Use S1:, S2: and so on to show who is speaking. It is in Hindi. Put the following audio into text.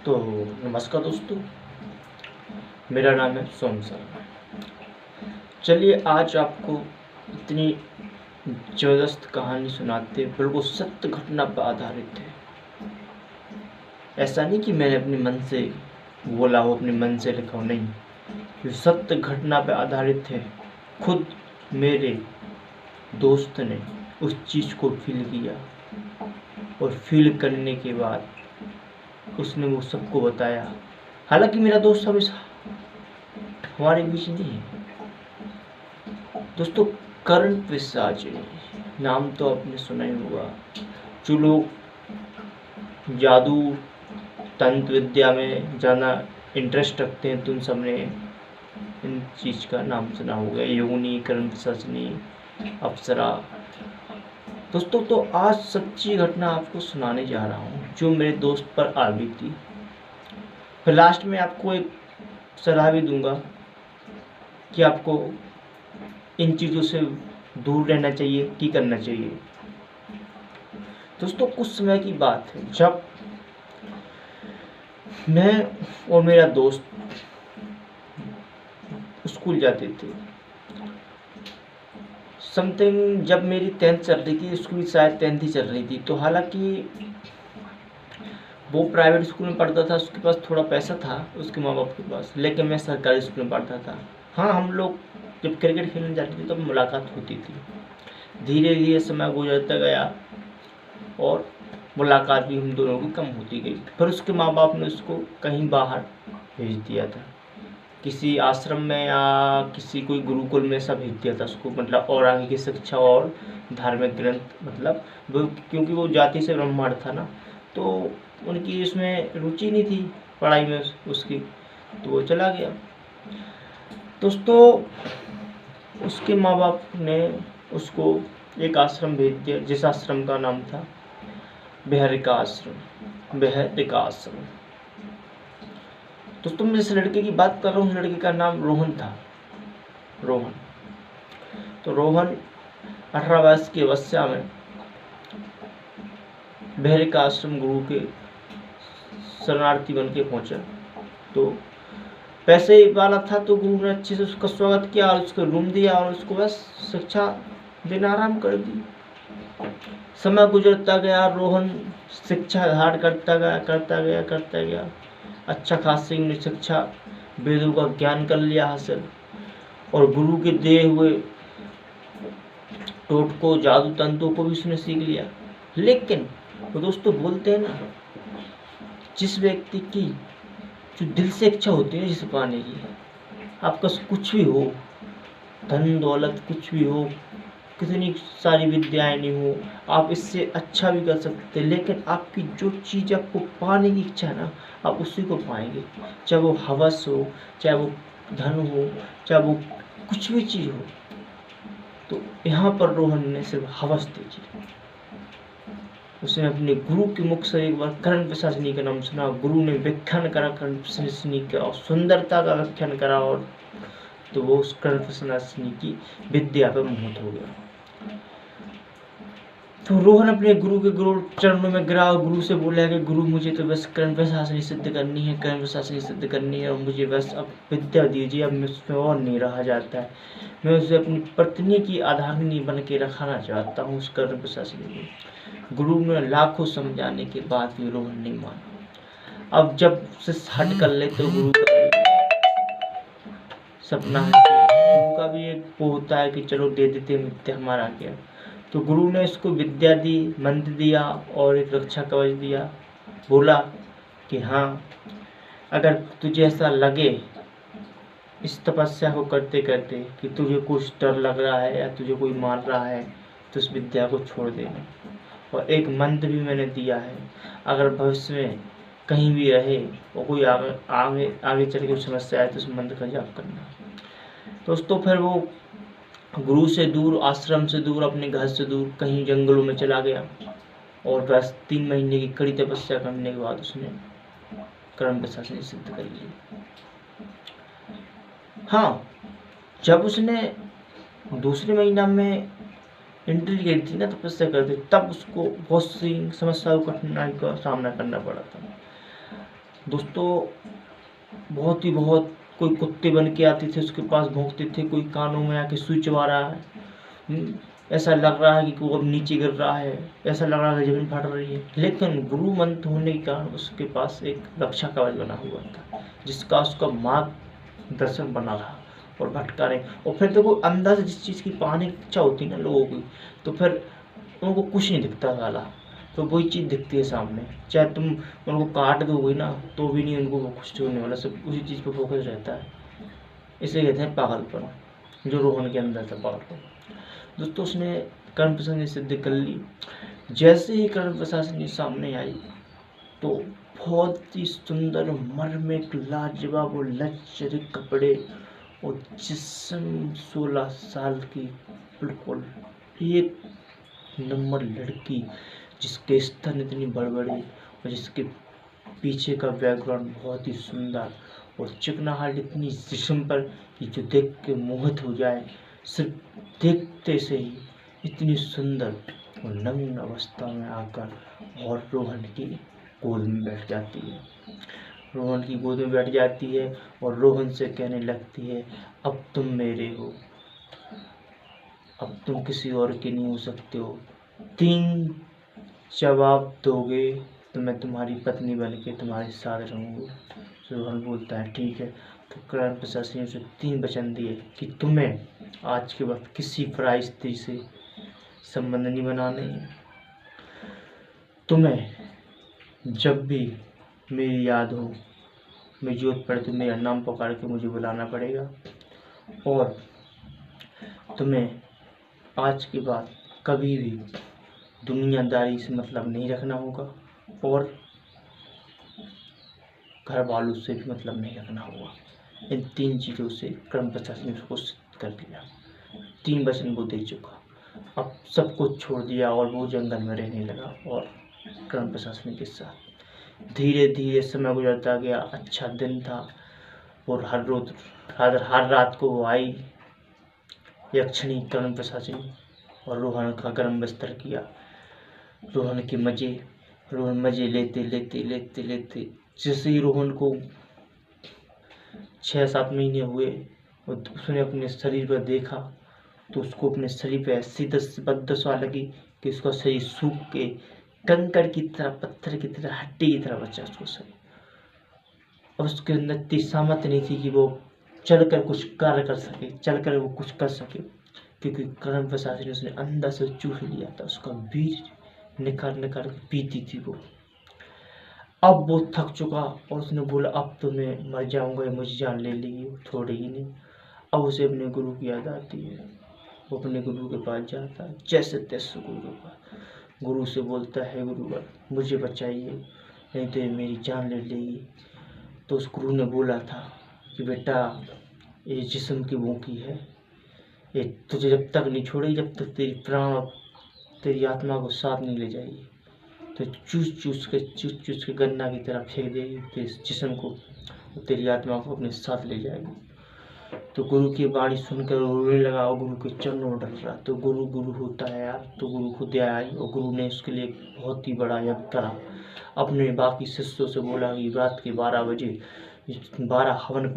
S1: तो नमस्कार दोस्तों, मेरा नाम है सोम शर्मा। चलिए आज आपको इतनी ज़बरदस्त कहानी सुनाते हैं, बिल्कुल सत्य घटना पर आधारित है। ऐसा नहीं कि मैंने अपने मन से बोला हो, अपने मन से लिखा हो, नहीं, ये सत्य घटना पर आधारित है। खुद मेरे दोस्त ने उस चीज़ को फील किया और फील करने के बाद उसने वो सबको बताया। हालांकि मेरा दोस्त हमेशा हमारे बीच नहीं है। दोस्तों, करण पिशाची नाम तो आपने सुना ही होगा। जो लोग जादू तंत्र विद्या में ज़्यादा इंटरेस्ट रखते हैं तो उन सबने इन चीज़ का नाम सुना होगा। योगिनी, करण पिशाचिनी, अप्सरा। दोस्तों, तो आज सच्ची घटना आपको सुनाने जा रहा हूँ जो मेरे दोस्त पर आ गई थी। फिर लास्ट में आपको एक सलाह भी दूंगा कि आपको इन चीज़ों से दूर रहना चाहिए कि करना चाहिए। दोस्तों, कुछ समय की बात है जब मैं और मेरा दोस्त स्कूल जाते थे। समथिंग जब मेरी 10th चल रही थी, स्कूल शायद 10th ही चल रही थी। तो हालांकि वो प्राइवेट स्कूल में पढ़ता था, उसके पास थोड़ा पैसा था, उसके माँ बाप के पास, लेकिन मैं सरकारी स्कूल में पढ़ता था। हाँ, हम लोग जब क्रिकेट खेलने जाते थे तब मुलाकात होती थी। धीरे धीरे समय गुजरता गया और मुलाकात भी हम दोनों की कम होती गई। फिर उसके माँ बाप ने उसको कहीं बाहर भेज दिया था, किसी आश्रम में या किसी कोई गुरुकुल में सब भेज दिया था उसको, मतलब और आगे की शिक्षा और धार्मिक ग्रंथ, मतलब वो क्योंकि वो जाति से ब्राह्मण था ना, तो उनकी इसमें रुचि नहीं थी पढ़ाई में उसकी, तो वो चला गया। दोस्तों, उसके माँ बाप ने उसको एक आश्रम भेज दिया, जिस आश्रम का नाम था बिहारिका आश्रम। बिहारिका आश्रम। दोस्तों, मैं जिस लड़के की बात कर रहा हूँ, उस लड़के का नाम रोहन था। रोहन। तो रोहन 18 वर्ष की अवस्था में बिहारिका आश्रम गुरु के शरणार्थी बन के पहुंचा। तो पैसे वाला था तो गुरु ने अच्छे से उसका स्वागत किया और उसको रूम दिया और उसको बस शिक्षा देना आराम कर दी। समय गुजरता गया, रोहन शिक्षा धारण करता गया। अच्छा खासी ने शिक्षा, वेदों का ज्ञान कर लिया हासिल, और गुरु के दिए हुए टोटकों, जादू तंत्रों को भी उसने सीख लिया। लेकिन तो दोस्तों बोलते हैं ना, जिस व्यक्ति की जो दिल से इच्छा होती है जिसे पाने की, आपका कुछ भी हो, धन दौलत कुछ भी हो, कितनी सारी विद्याएं नहीं हो, आप इससे अच्छा भी कर सकते हैं, लेकिन आपकी जो चीज़ आपको पाने की इच्छा है ना, आप उसी को पाएंगे। चाहे वो हवस हो, चाहे वो धन हो, चाहे वो कुछ भी चीज़ हो। तो यहाँ पर रोहन ने सिर्फ हवस देखी। उसने अपने गुरु के मुख से एक बार करण पिशाचिनी का नाम सुना। गुरु ने व्याख्यान करा करण पिशाचिनी का, और सुंदरता का व्याख्यान करा, और तो वो उस करण पिशाचिनी की विद्या पर मोहित हो गया। तो रोहन अपने गुरु के चरणों में गिरा और गुरु से बोला कि गुरु, मुझे तो बस करण पिशाचिनी सिद्ध करनी है, करण पिशाचिनी सिद्ध करनी है, और मुझे बस अब विद्या दीजिए, अब मुझसे और नहीं रहा जाता है। मैं उसे अपनी पत्नी की आधारनी बन के रखना चाहता हूँ उस करण पिशाचिनी को। गुरु ने लाखों समझाने के बाद भी रोहन नहीं माना। अब जब उसे हट कर ले तो गुरु का सपना है, गुरु का भी एक वो होता है कि चलो दे देते विद्या, हमारा क्या। तो गुरु ने इसको विद्या दी, मंत्र दिया और एक रक्षा कवच दिया। बोला कि हाँ, अगर तुझे ऐसा लगे इस तपस्या को करते करते कि तुझे कुछ डर लग रहा है या तुझे कोई मार रहा है, तो उस विद्या को छोड़ देना। और एक मंत्र भी मैंने दिया है, अगर भविष्य में कहीं भी रहे और कोई आगे चल के समस्या आए तो उस मंत्र का जाप करना। दोस्तों, फिर वो गुरु से दूर, आश्रम से दूर, अपने घर से दूर कहीं जंगलों में चला गया, और बस 3 महीने की कड़ी तपस्या करने के बाद उसने करण पिशाचिनी सिद्ध कर ली। हाँ, जब उसने दूसरे महीना में एंट्री की थी ना तपस्या करते, तब उसको बहुत सी समस्याओं, कठिनाई का सामना करना पड़ा था। दोस्तों बहुत ही बहुत कोई कुत्ते बन के आते थे, उसके पास भौंकते थे, कोई कानों में आके सुई चबा रहा है। ऐसा लग रहा है कि वो अब नीचे गिर रहा है, ऐसा लग रहा है कि जमीन फट रही है। लेकिन गुरु मंत्र होने के कारण उसके पास एक रक्षा कवच बना हुआ था, जिसका उसका मार्गदर्शन बना रहा और भटका नहीं। और फिर देखो अंदर से जिस चीज़ की पाने की इच्छा होती है ना लोगों की, तो फिर उनको कुछ नहीं दिखता वाला, तो वही चीज़ दिखती है सामने। चाहे तुम उनको काट दोगे ना तो भी नहीं उनको वो कुछ होने वाला, सब उसी चीज़ पर फोकस रहता है। इसे कहते हैं पागलपन, जो रोहन के अंदर था पागलपन। दोस्तों उसने कर्ण प्रशासन ने सिद्ध कर ली। जैसे ही कर्ण प्रशासन सामने आई तो बहुत ही सुंदर मर्मिक लाजवाब और लग्जरी कपड़े और जिस्म 16 साल की बिल्कुल एक नंबर लड़की, जिसके स्तन इतनी बड़बड़ी और जिसके पीछे का बैकग्राउंड बहुत ही सुंदर और चिकनाहट इतनी जिस्म पर कि जो देख के मोहित हो जाए, सिर्फ देखते से ही इतनी सुंदर और नग्न अवस्था में आकर और रोहन की गोद में बैठ जाती है। रोहन की गोद में बैठ जाती है और रोहन से कहने लगती है, अब तुम मेरे हो, अब तुम किसी और के नहीं हो सकते हो। 3 जवाब दोगे तो मैं तुम्हारी पत्नी बन के तुम्हारे साथ रहूँगी। रोहन बोलता है ठीक है। तो कर्ण प्रशासन ने उसे 3 वचन दिए कि तुम्हें आज के वक्त किसी पराई स्त्री से संबंध नहीं बनाने हैं, तुम्हें जब भी मेरी याद हो, मेरी जरूरत पड़े तो मेरा नाम पुकार के मुझे बुलाना पड़ेगा, और तुम्हें आज के बाद कभी भी दुनियादारी से मतलब नहीं रखना होगा और घर वालों से भी मतलब नहीं रखना होगा। इन 3 चीज़ों से कर्ण प्रशासन ने उसको सिद्ध कर दिया। 3 वचन वो दे चुका, अब सब कुछ छोड़ दिया और वो जंगल में रहने लगा और कर्ण प्रशासन के साथ। धीरे धीरे समय गुजरता गया। अच्छा दिन था और हर रात को वो आई यक्षिणी कर्ण प्रशासन और रोहन का गर्म बिस्तर किया। रोहन मजे लेते लेते लेते लेते जैसे ही रोहन को 6-7 महीने हुए और उसने अपने शरीर पर देखा तो उसको अपने शरीर पर ऐसी बददशा लगी कि उसका शरीर सूख के कंकड़ की तरह, पत्थर की तरह, हड्डी की तरह बचा उसको शरीर। अब उसके अंदर इतनी सामर्थ्य नहीं थी कि वो चलकर कुछ कार्य कर सके, चलकर वो कुछ कर सके, क्योंकि कर्ण प्रशासन ने उसने अंदर से चूस लिया था। उसका वीर निकाल निकाल के पीती थी वो। अब वो थक चुका और उसने बोला अब तो मैं मर जाऊंगा, मुझे जान ले लेगी, थोड़ी ही नहीं। अब उसे अपने गुरु की याद आती है। वो अपने गुरु के पास जाता है, जैसे तैसे गुरु से बोलता है, गुरुवर मुझे बचाइए, नहीं तो ये मेरी जान ले लेगी। तो उस गुरु ने बोला था कि बेटा ये जिस्म की भूखी है, ये तुझे जब तक नहीं छोड़ेगी, जब तक तेरी प्राण और तेरी आत्मा को साथ नहीं ले जाएगी। तो चूस चूस के गन्ना की तरह फेंक देगी तेरे जिस्म को और तेरी आत्मा को अपने साथ ले जाएगी। तो गुरु की वाणी सुनकर रोने लगा और गुरु के चरणों में डर रहा। तो गुरु होता है यार। तो गुरु खुद आई और गुरु ने उसके लिए बहुत ही बड़ा यज्ञ करा। अपने बाकी शिष्यों से बोला कि रात के 12 बजे 12 हवन